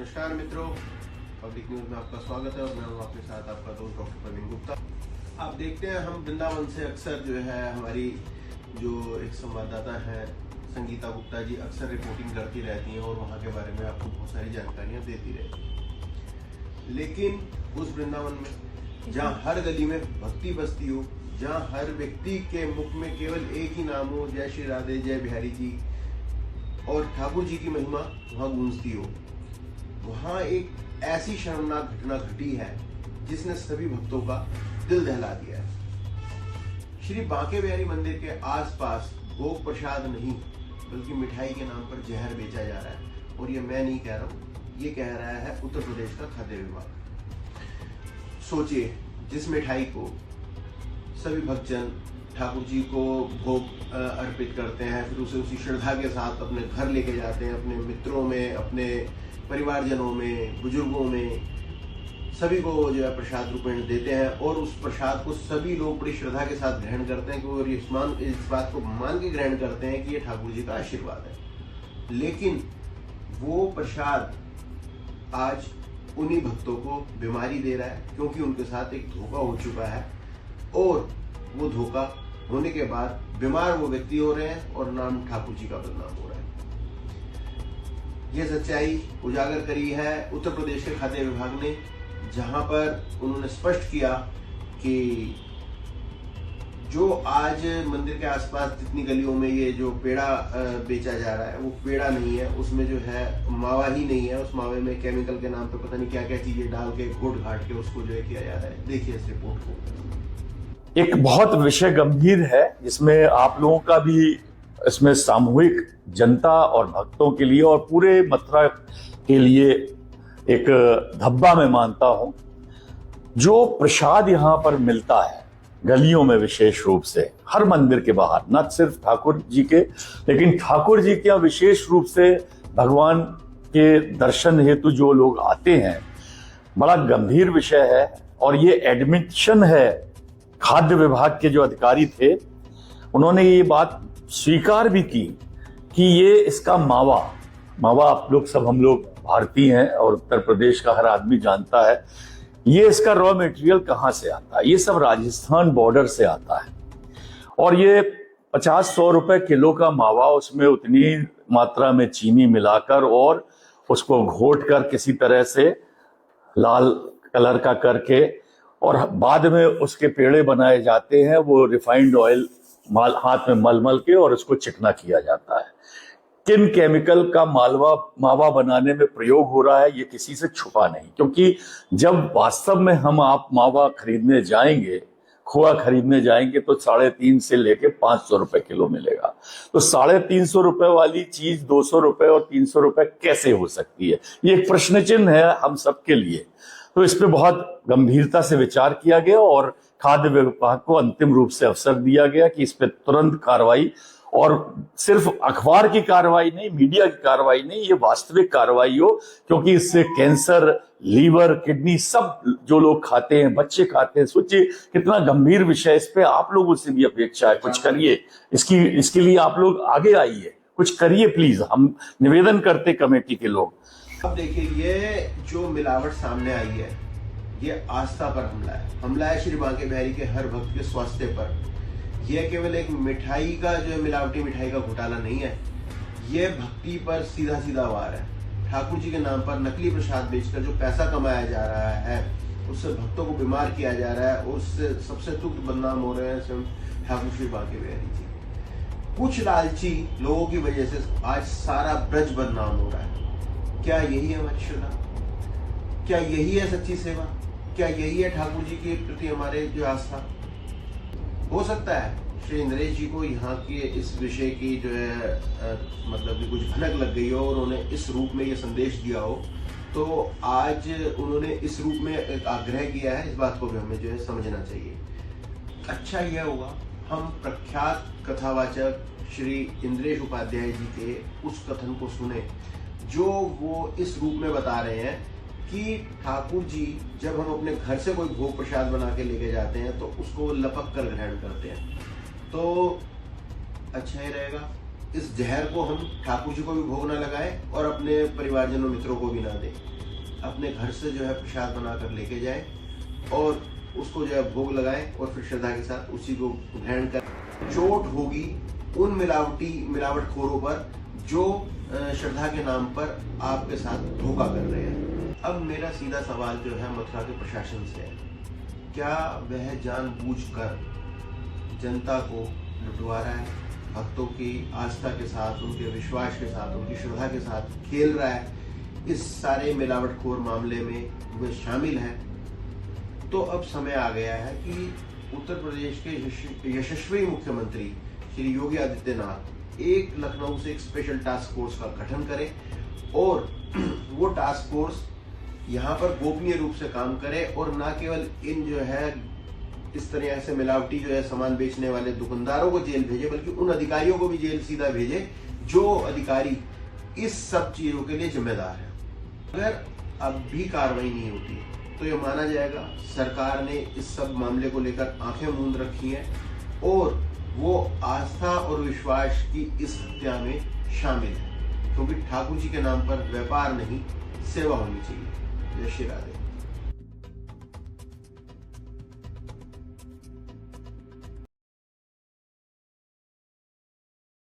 नमस्कार मित्रों, public news में आपका स्वागत है और मैं हूं आपके साथ आपका दोस्त डॉक्टर प्रवीण गुप्ता। आप देखते हैं हम वृंदावन से अक्सर जो है हमारी जो एक संवाददाता है संगीता गुप्ता जी अक्सर रिपोर्टिंग करती रहती हैं और वहां के बारे में आपको बहुत सारी जानकारियां देती रहती हैं। लेकिन उस वृंदावन में जहाँ हर गली में भक्ति बसती हो, जहाँ हर व्यक्ति के मुख में केवल एक ही नाम हो, जय श्री राधे जय बिहारी जी, और ठाकुर जी की महिमा वहां गूंजती हो, वहां एक ऐसी शर्मनाक घटना घटी है जिसने सभी भक्तों का दिल दहला दिया है। श्री बांके बिहारी मंदिर के आसपास भोग प्रसाद नहीं बल्कि मिठाई के नाम पर जहर बेचा जा रहा है, और ये मैं नहीं कह रहा हूं, ये कह रहा है उत्तर प्रदेश का खाद्य विभाग। सोचिए, जिस मिठाई को सभी भक्तजन ठाकुर जी को भोग अर्पित करते हैं, फिर उसे उसी श्रद्धा के साथ अपने घर लेके जाते हैं, अपने मित्रों में, अपने परिवारजनों में, बुजुर्गों में, सभी को जो है प्रसाद रूपेण देते हैं, और उस प्रसाद को सभी लोग बड़ी श्रद्धा के साथ ग्रहण करते हैं और इस बात को मान के ग्रहण करते हैं कि ये ठाकुर जी का आशीर्वाद है। लेकिन वो प्रसाद आज उन्हीं भक्तों को बीमारी दे रहा है, क्योंकि उनके साथ एक धोखा हो चुका है, और वो धोखा होने के बाद बीमार वो व्यक्ति हो रहे हैं और नाम ठाकुर जी का बदनाम हो रहा है। यह सच्चाई उजागर करी है उत्तर प्रदेश के खाद्य विभाग ने, जहां पर उन्होंने स्पष्ट किया कि जो आज मंदिर के आसपास जितनी गलियों में ये जो पेड़ा बेचा जा रहा है वो पेड़ा नहीं है, उसमें जो है मावा ही नहीं है, उस मावे में केमिकल के नाम पे पता नहीं क्या क्या चीजें डाल के घोट घाट के उसको जो है किया जा रहा है। देखिए इस रिपोर्ट को। एक बहुत विषय गंभीर है जिसमें आप लोगों का भी इसमें सामूहिक जनता और भक्तों के लिए और पूरे मथुरा के लिए एक धब्बा मैं मानता हूं। जो प्रसाद यहां पर मिलता है गलियों में, विशेष रूप से हर मंदिर के बाहर, न सिर्फ ठाकुर जी के, लेकिन ठाकुर जी के विशेष रूप से भगवान के दर्शन हेतु जो लोग आते हैं, बड़ा गंभीर विषय है। और ये एडमिशन है, खाद्य विभाग के जो अधिकारी थे उन्होंने ये बात स्वीकार भी की कि ये इसका मावा आप लोग सब, हम लोग भारतीय हैं और उत्तर प्रदेश का हर आदमी जानता है ये इसका रॉ मटेरियल कहाँ से आता है। ये सब राजस्थान बॉर्डर से आता है, और ये 50-100 रुपए किलो का मावा, उसमें उतनी मात्रा में चीनी मिलाकर और उसको घोट कर किसी तरह से लाल कलर का करके, और बाद में उसके पेड़े बनाए जाते हैं। वो रिफाइंड ऑयल हाथ में मल के और उसको चिकना किया जाता है। किन केमिकल का मावा बनाने में प्रयोग हो रहा है ये किसी से छुपा नहीं, क्योंकि जब वास्तव में आप मावा खरीदने जाएंगे, खोआ खरीदने जाएंगे, तो 350 से लेके 500 रुपए किलो मिलेगा। तो 350 रुपए वाली चीज 200 रुपए और 300 रुपए कैसे हो सकती है? ये एक प्रश्न चिन्ह है हम सबके लिए। तो इस पे बहुत गंभीरता से विचार किया गया और खाद्य विभाग को अंतिम रूप से अवसर दिया गया कि इस पे तुरंत कार्रवाई, और सिर्फ अखबार की कार्रवाई नहीं, मीडिया की कार्रवाई नहीं, ये वास्तविक कार्रवाई हो, क्योंकि इससे कैंसर, लीवर, किडनी सब जो लोग खाते हैं, बच्चे खाते हैं। सोचिए कितना गंभीर विषय। इस पे आप लोगों से भी अपेक्षा है, कुछ करिए। इसके लिए आप लोग आगे आइए, कुछ करिए प्लीज, हम निवेदन करते कमेटी के लोग। अब देखिए, ये जो मिलावट सामने आई है ये आस्था पर हमला है श्री बांके बिहारी के हर भक्त के स्वास्थ्य पर। यह केवल एक मिठाई का जो है, मिलावटी मिठाई का घोटाला नहीं है, यह भक्ति पर सीधा वार है। ठाकुर जी के नाम पर नकली प्रसाद बेचकर जो पैसा कमाया जा रहा है, उससे भक्तों को बीमार किया जा रहा है, उससे सबसे तुच्छ बदनाम हो रहे हैं स्वयं ठाकुर श्री बांके बिहारी जी। कुछ लालची लोगों की वजह से आज सारा ब्रज बदनाम हो रहा है। क्या यही है हमारी श्रद्धा? क्या यही है सच्ची सेवा? क्या यही है ठाकुर जी के प्रति हमारे जो आस्था? हो सकता है श्री इंद्रेश जी को यहाँ के इस विषय की जो है मतलब कि कुछ भनक लग गई हो और उन्होंने इस रूप में ये संदेश दिया हो, तो आज उन्होंने इस रूप में एक आग्रह किया है। इस बात को भी हमें जो है समझना चाहिए। अच्छा यह होगा हम प्रख्यात कथावाचक श्री इंद्रेश उपाध्याय जी के उस कथन को सुने, जो वो इस रूप में बता रहे हैं कि ठाकुर जी जब हम अपने घर से कोई भोग प्रसाद बना के लेके जाते हैं तो उसको लपक कर ग्रहण करते हैं। तो अच्छा ही रहेगा इस जहर को हम ठाकुर जी को भी भोग ना लगाएं और अपने परिवारजनों मित्रों को भी ना दें। अपने घर से जो है प्रसाद बनाकर लेके जाएं और उसको जो है भोग लगाएं और फिर श्रद्धा के साथ उसी को ग्रहण करें। चोट होगी उन मिलावटखोरों पर जो श्रद्धा के नाम पर आपके साथ धोखा कर रहे हैं। अब मेरा सीधा सवाल जो है मथुरा के प्रशासन से है, क्या वह जानबूझकर जनता को लुटवा रहा है, भक्तों की आस्था के साथ, उनके विश्वास के साथ, उनकी श्रद्धा के साथ खेल रहा है, इस सारे मिलावटखोर मामले में वे शामिल हैं? तो अब समय आ गया है कि उत्तर प्रदेश के यशस्वी मुख्यमंत्री श्री योगी आदित्यनाथ एक लखनऊ से एक स्पेशल टास्क फोर्स का गठन करें और वो टास्क फोर्स यहाँ पर गोपनीय रूप से काम करे और न केवल इन जो है इस तरह से मिलावटी जो है सामान बेचने वाले दुकानदारों को जेल भेजे, बल्कि उन अधिकारियों को भी जेल सीधा भेजे जो अधिकारी इस सब चीजों के लिए जिम्मेदार है। अगर अब भी कार्रवाई नहीं होती तो ये माना जाएगा सरकार ने इस सब मामले को लेकर आंखें मूंद रखी हैं और वो आस्था और विश्वास की इस हत्या में शामिल है, क्योंकि ठाकुर जी के नाम पर व्यापार नहीं सेवा होनी चाहिए। जय श्री राधे।